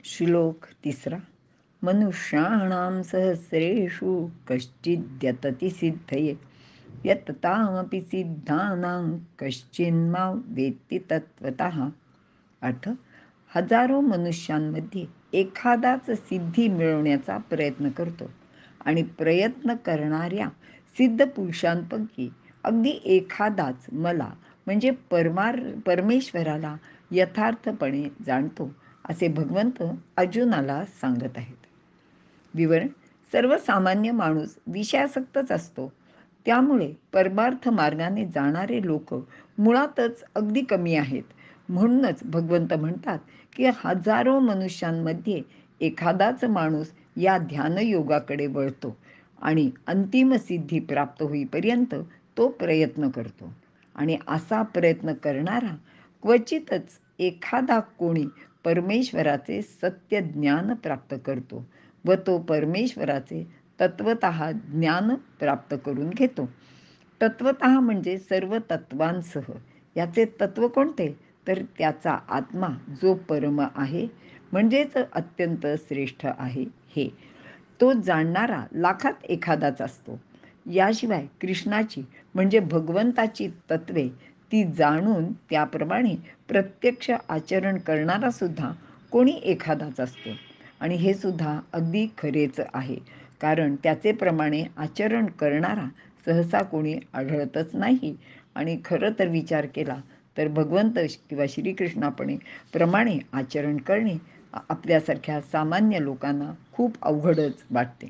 श्लोक 3. मनुष्याणां सहस्रेषु कश्चिद्यतति सिद्धये यततामपि सिद्धानां कश्चिन्मां वेत्ति तत्त्वतः. अर्थ: हजारो मनुष्यांमध्ये एखादाच सिद्धी मिळवण्याचा प्रयत्न करतो आणि प्रयत्न करणाऱ्या सिद्ध पुरुषांपैकी अगदी एखादाच मला म्हणजे परमेश्वराला यथार्थपणे जाणतो, असे भगवंत अर्जुनाला सांगत आहेत. विवरण: सर्वसामान्य माणूस विषयासक्तच असतो. त्यामुळे परमार्थ मार्गाने जाणारे लोक मुळातच अगदी कमी आहेत. म्हणूनच भगवंत म्हणतात की हजारो मनुष्यांमध्ये एखादाच माणूस या ध्यानयोगाकडे वळतो आणि अंतिम सिद्धी प्राप्त होईपर्यंत तो प्रयत्न करतो. आणि असा प्रयत्न करणारा क्वचितच एखादा कोणी परमेश्वराचे सत्य ज्ञान प्राप्त करतो व तो परमेश्वराचे तत्वतः ज्ञान प्राप्त करून घेतो. तत्वतः म्हणजे सर्व तत्वांसह. याचे तत्व कोणते? तर त्याचा आत्मा जो परम आहे, म्हणजेच अत्यंत श्रेष्ठ आहे, हे तो जाणणारा लाखात एखादाच असतो. याशिवाय कृष्णाची म्हणजे भगवंताची तत्वे ती जाणून त्याप्रमाणे प्रत्यक्ष आचरण करणारा सुद्धा कोणी एखादाच असतो. आणि हे सुद्धा अगदी खरेच आहे, कारण त्याचे प्रमाणे आचरण करणारा सहसा कोणी आढळतच नाही. आणि खरं तर विचार केला तर भगवंत किंवा श्रीकृष्णाप्रमाणे आचरण करणे आपल्यासारख्या सामान्य लोकांना खूप अवघडच वाटते.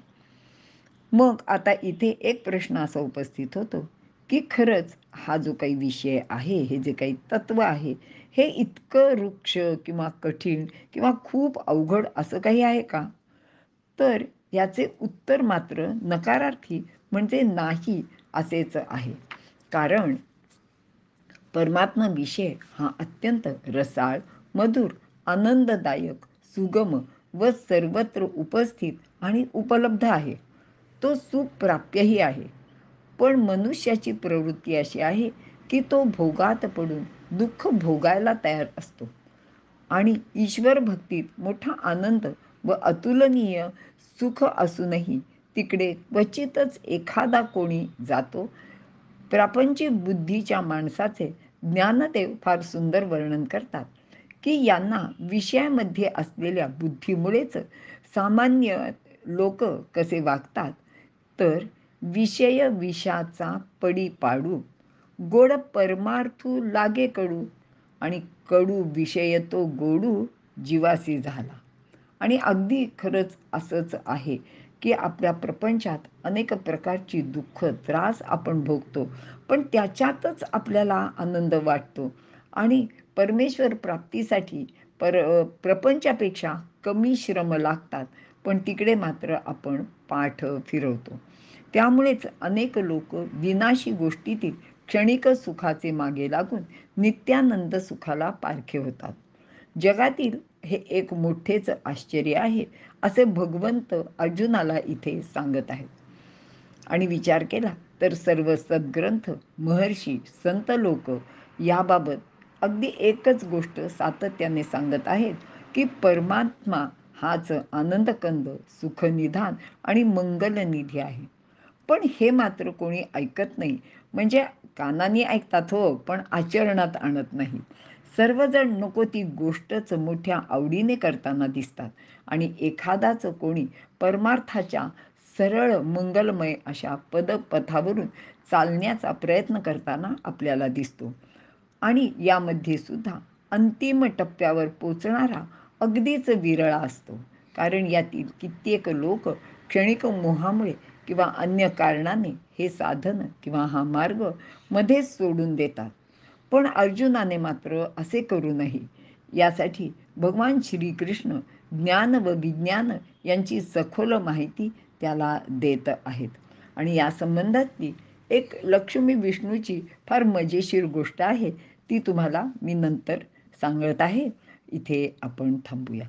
मग आता इथे एक प्रश्न असा उपस्थित होतो की खरंच हा जो काही विषय आहे, हे जे काही तत्व आहे, हे इतकं रुक्ष किंवा कठीण किंवा खूप अवघड असं काही आहे का? तर याचे उत्तर मात्र नकारार्थी म्हणजे नाही असेच आहे. कारण परमात्मा विषय हा अत्यंत रसाळ, मधुर, आनंददायक, सुगम व सर्वत्र उपस्थित आणि उपलब्ध आहे. तो सुप्राप्यही आहे. पण मनुष्याची प्रवृत्ती अशी आहे की तो भोगात पडून दुःख भोगायला तयार असतो. आणि ईश्वर भक्तीत मोठा आनंद व अतुलनीय सुख असूनही तिकडे क्वचितच एखादा कोणी जातो. प्रापंचिक बुद्धीच्या माणसाचे ज्ञानदेव फार सुंदर वर्णन करतात की यांना विषयामध्ये असलेल्या बुद्धीमुळेच सामान्य लोक कसे वागतात. तर विषय विषाचा पडी पाडू, गोड परमार्थू लागे कडू, आणि कडू विषय तो गोडू जीवासी झाला. आणि अगदी खरंच असंच आहे की आपल्या प्रपंचात अनेक प्रकारची दुःख त्रास आपण भोगतो, पण त्याच्यातच आपल्याला आनंद वाटतो. आणि परमेश्वर प्राप्तीसाठी प्रपंचापेक्षा कमी श्रम लागतात, पण तिकडे मात्र आपण पाठ फिरवतो. त्यामुळेच अनेक लोक विनाशी गोष्टीतील क्षणिक सुखाचे मागे लागून नित्यानंद सुखाला पारखे होतात. जगातील हे एक मोठेच आश्चर्य आहे, असे भगवंत अर्जुनाला इथे सांगत आहेत. आणि विचार केला तर सर्व सद्ग्रंथ, महर्षी, संत लोक याबाबत अगदी एकच गोष्ट सातत्याने सांगत आहेत की परमात्मा हाच आनंदकंद, सुखनिधान आणि मंगलनिधी आहे. पण हे मात्र कोणी ऐकत नाही. म्हणजे कानाने ऐकतात हो, पण आचरणात आणत नाही. सर्वजण नको ती गोष्टच मोठ्या आवडीने करताना दिसतात आणि एखादाच कोणी परमार्थाच्या सरळ मंगलमय अशा पदपथावरून चालण्याचा प्रयत्न करताना आपल्याला दिसतो. आणि यामध्ये सुद्धा अंतिम टप्प्यावर पोचणारा अगदीच विरळा असतो. कारण यातील कित्येक लोक क्षणिक मोहामुळे किंवा अन्य कारणाने हे साधन किंवा हा मार्ग मध्येच सोडून देतात. पण अर्जुनाने मात्र असे करू नये. यासाठी भगवान श्रीकृष्ण ज्ञान व विज्ञान यांची सखोल माहिती त्याला देत आहेत. आणि या संबंधातली एक लक्ष्मी विष्णूची फार मजेशीर गोष्ट आहे, ती तुम्हाला मी नंतर सांगत आहे. इथे आपण थांबूया.